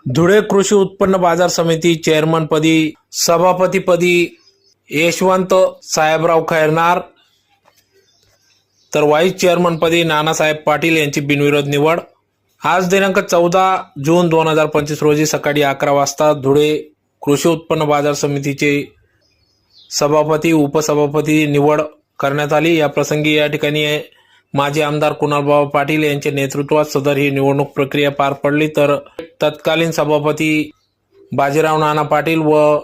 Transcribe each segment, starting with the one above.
धुळे कृषी उत्पन्न बाजार समिती चेअरमनपदी सभापतीपदी यशवंत साहेबराव खैरनार तर व्हाईस चेअरमनपदी नानासाहेब पाटील यांची बिनविरोध निवड। आज दिनांक 14 जून 2025 रोजी सकाळी 11 वाजता धुळे कृषी उत्पन्न बाजार समितीचे सभापती उपसभापती निवड करण्यात आली। या प्रसंगी या ठिकाणी माजी आमदार कुणालबाबा पाटील यांच्या नेतृत्वात सदर ही निवडणूक प्रक्रिया पार पडली। तर तत्कालीन सभापती बाजीराव नाना पाटील व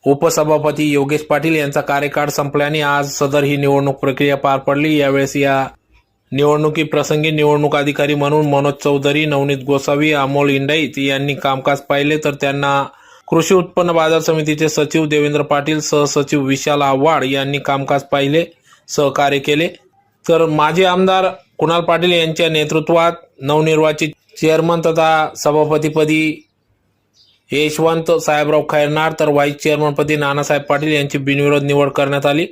उपसभापती योगेश पाटील यांचा कार्यकाळ संपल्याने आज सदर ही निवडणूक प्रक्रिया पार पडली। यावेळेस या निवडणुकी प्रसंगी निवडणूक अधिकारी म्हणून मनोज चौधरी, नवनीत गोसावी, अमोल इंडाईत यांनी कामकाज पाहिले। तर त्यांना कृषी उत्पन्न बाजार समितीचे सचिव देवेंद्र पाटील, सहसचिव विशाल आव्हाड यांनी कामकाज पाहिले, सहकार्य केले। तर माजी आमदार कुणाल पाटील यांच्या नेतृत्वात नवनिर्वाचित चेअरमन तथा सभापतीपदी यशवंत साहेबराव खैरनार तर व्हाईस चेअरमनपदी नानासाहेब पाटील यांची बिनविरोध निवड करण्यात आली।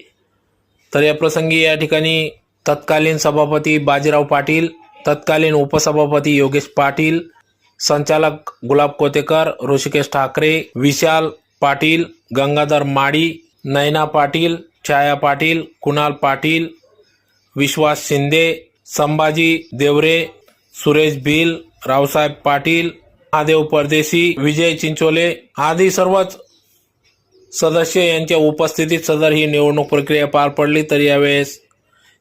तर या प्रसंगी या ठिकाणी तत्कालीन सभापती बाजीराव पाटील, तत्कालीन उपसभापती योगेश पाटील, संचालक गुलाब कोतेकर, ऋषिकेश ठाकरे, विशाल पाटील, गंगाधर माडी, नैना पाटील, छाया पाटील, कुणाल पाटील, विश्वास शिंदे, संभाजी देवरे, सुरेश भिल, रावसाहेब पाटील, महादेव परदेशी, विजय चिंचोले आदी सर्वच सदस्य यांच्या उपस्थितीत सदर ही निवडणूक प्रक्रिया पार पडली। तर यावेळेस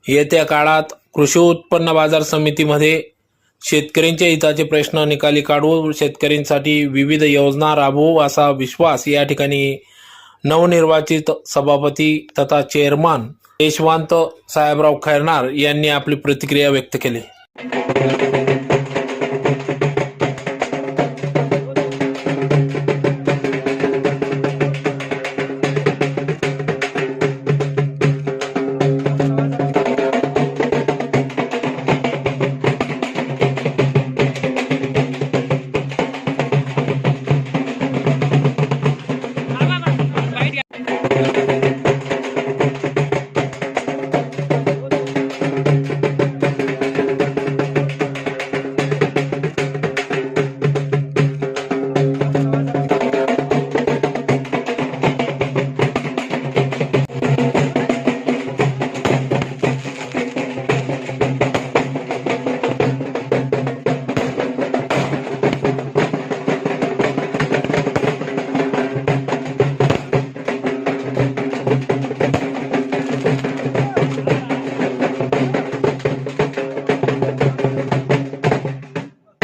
येत्या काळात कृषी उत्पन्न बाजार समितीमध्ये शेतकऱ्यांच्या हिताचे प्रश्न निकाली काढू, शेतकऱ्यांसाठी विविध योजना राबवू असा विश्वास या ठिकाणी नवनिर्वाचित सभापती तथा चेअरमन यशवंत साहेबराव खैरनार यांनी आपली प्रतिक्रिया व्यक्त केली।